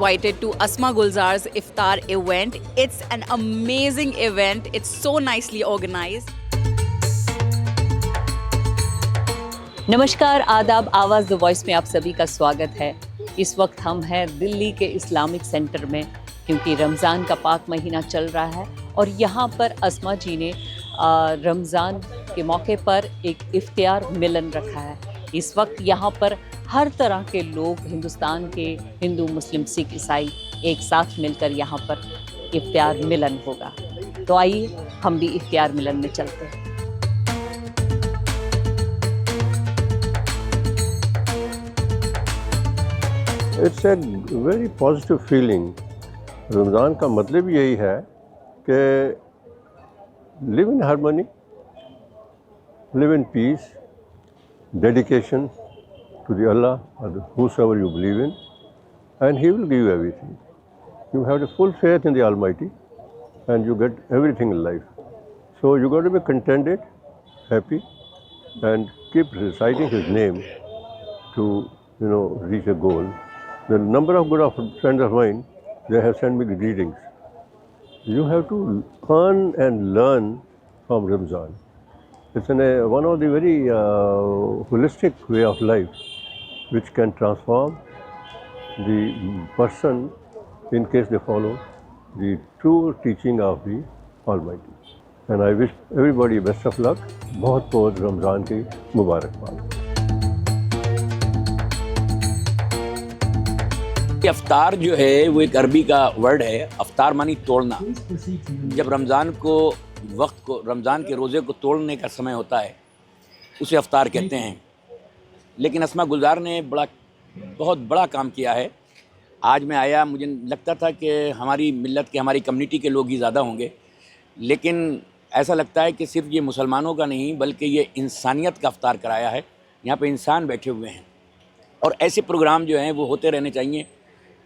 invited to Asma Gulzar's Iftar event. It's an amazing event. It's so nicely organized. नमस्कार, आदाब, आवाज़ the voice में आप सभी का स्वागत है। इस वक्त हम हैं दिल्ली के इस्लामिक सेंटर में, क्योंकि रमज़ान का पाक महीना चल रहा है और यहाँ पर अस्मा जी ने रमज़ान के मौके पर एक इफ्तियार मिलन रखा है। इस वक्त यहाँ पर हर तरह के लोग, हिंदुस्तान के हिंदू, मुस्लिम, सिख, ईसाई एक साथ मिलकर यहाँ पर इफ्तियार मिलन होगा। तो आइए हम भी इफ्तियार मिलन में चलते हैं। It's a very positive feeling. Ramzan का मतलब यही है कि live in harmony, live in peace, dedication to the Allah or whosoever you believe in, and He will give you everything. You have the full faith in the Almighty and you get everything in life. So you got to be contented, happy, and keep reciting His name to reach a goal. The number of good friends of mine, they have sent me the greetings. You have to earn and learn from Ramzan. It's one of the very holistic way of life, which can transform the person in case they follow the true teaching of the Almighty. And I wish everybody best of luck. बहुत बहुत रमज़ान की मुबारकबाद। अफ्तार जो है वो एक अरबी का वर्ड है। अफ्तार मानी तोड़ना। जब रमज़ान के रोज़े को तोड़ने का समय होता है उसे अफ्तार कहते हैं। लेकिन अस्मा गुलजार ने बहुत बड़ा काम किया है। आज मैं आया, मुझे लगता था कि हमारी मिल्लत के, हमारी कम्युनिटी के लोग ही ज़्यादा होंगे, लेकिन ऐसा लगता है कि सिर्फ ये मुसलमानों का नहीं बल्कि ये इंसानियत का अफ्तार कराया है। यहाँ पे इंसान बैठे हुए हैं और ऐसे प्रोग्राम जो हैं वो होते रहने चाहिए,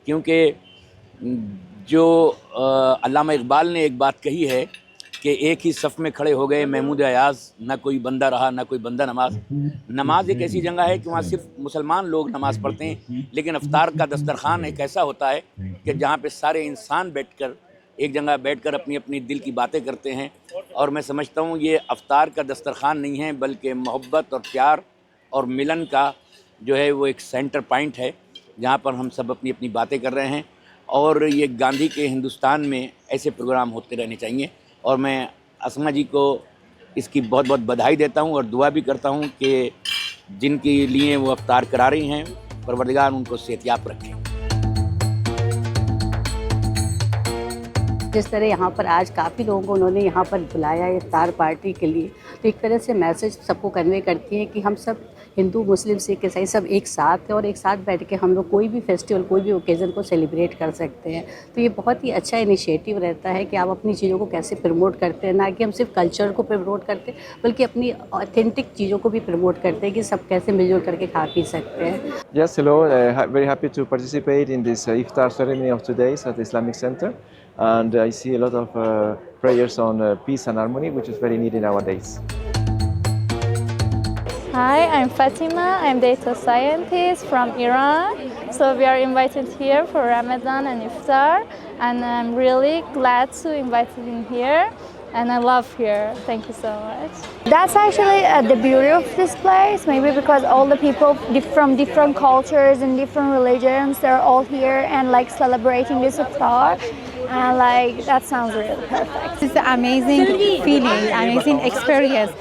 क्योंकि जो अल्लामा इकबाल ने एक बात कही है कि एक ही सफ़ में खड़े हो गए महमूद अयाज़, ना कोई बंदा रहा ना कोई बंदा नमाज। नमाज एक ऐसी जगह है कि वहाँ सिर्फ मुसलमान लोग नमाज़ पढ़ते हैं, लेकिन अफ्तार का दस्तरखान एक ऐसा होता है कि जहाँ पे सारे इंसान बैठकर एक जगह बैठकर अपनी अपनी दिल की बातें करते हैं। और मैं समझता हूँ ये अफ्तार का दस्तरखान नहीं है बल्कि मोहब्बत और प्यार और मिलन का जो है वो एक सेंटर पॉइंट है, जहाँ पर हम सब अपनी अपनी बातें कर रहे हैं। और ये गांधी के हिंदुस्तान में ऐसे प्रोग्राम होते रहने चाहिए। और मैं अस्मा जी को इसकी बहुत बहुत बधाई देता हूँ और दुआ भी करता हूँ कि जिनके लिए वो अफ्तार करा रही हैं, परवरदिगार उनको सेहतियाब रखें। जिस तरह यहाँ पर आज काफ़ी लोगों को उन्होंने यहाँ पर बुलाया है इफ्तार पार्टी के लिए, तो एक तरह से मैसेज सबको कन्वे करती है कि हम सब हिंदू, मुस्लिम, सिख, ईसाई सब एक साथ हैं और एक साथ बैठ के हम लोग कोई भी फेस्टिवल, कोई भी ओकेज़न को सेलिब्रेट कर सकते हैं। तो ये बहुत ही अच्छा इनिशिएटिव रहता है कि आप अपनी चीज़ों को कैसे प्रमोट करते हैं, ना कि हम सिर्फ कल्चर को प्रमोट करते बल्कि अपनी ऑथेंटिक चीज़ों को भी प्रमोट करते हैं कि सब कैसे मिलजुल करके खा पी सकते हैं। Yes, hello. Very happy to participate in this iftar ceremony of today at the Islamic Center, and I see a lot of prayers on peace and harmony, which is very needed nowadays. Hi, I'm Fatima. I'm data scientist from Iran. So we are invited here for Ramadan and Iftar, and I'm really glad to invite you in here. And I love here. Thank you so much. That's actually the beauty of this place, maybe because all the people from different cultures and different religions, they're all here and like celebrating this iftar, and like that sounds really perfect. It's an amazing feeling, amazing experience,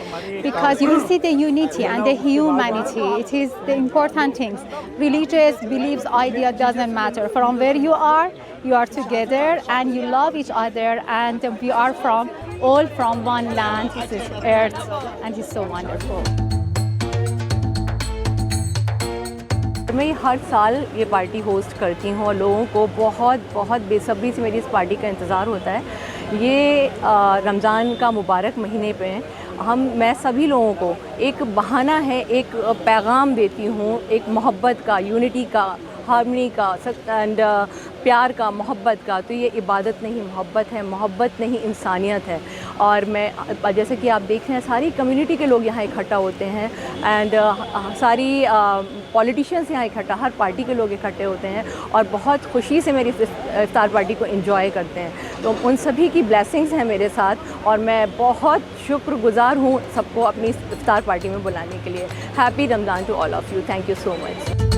because you will see the unity and the humanity. It is the important things. Religious beliefs, idea doesn't matter. From where you are together and you love each other, and we are all from one land, this is earth, and it's so wonderful. मैं हर साल ये party host करती हूँ और लोगों को बहुत बहुत बेसब्री से मेरी इस पार्टी का इंतज़ार होता है। ये रमज़ान का मुबारक महीने पे मैं सभी लोगों को एक बहाना है, एक पैगाम देती हूँ, एक मोहब्बत का, यूनिटी का, हार्मनी का एंड प्यार का, मोहब्बत का, तो ये इबादत नहीं मोहब्बत है, मोहब्बत नहीं इंसानियत है। और मैं जैसे कि आप देख रहे हैं सारी कम्युनिटी के लोग यहाँ इकट्ठा होते हैं एंड सारी पॉलिटिशियंस यहाँ इकट्ठा, हर पार्टी के लोग इकट्ठे होते हैं और बहुत खुशी से मेरी इफ्तार पार्टी को एंजॉय करते हैं। तो उन सभी की ब्लेसिंग्स हैं मेरे साथ और मैं बहुत शुक्रगुज़ार हूँ सबको अपनी इफ्तार पार्टी में बुलाने के लिए। Happy Ramzan to all of you, thank you so much.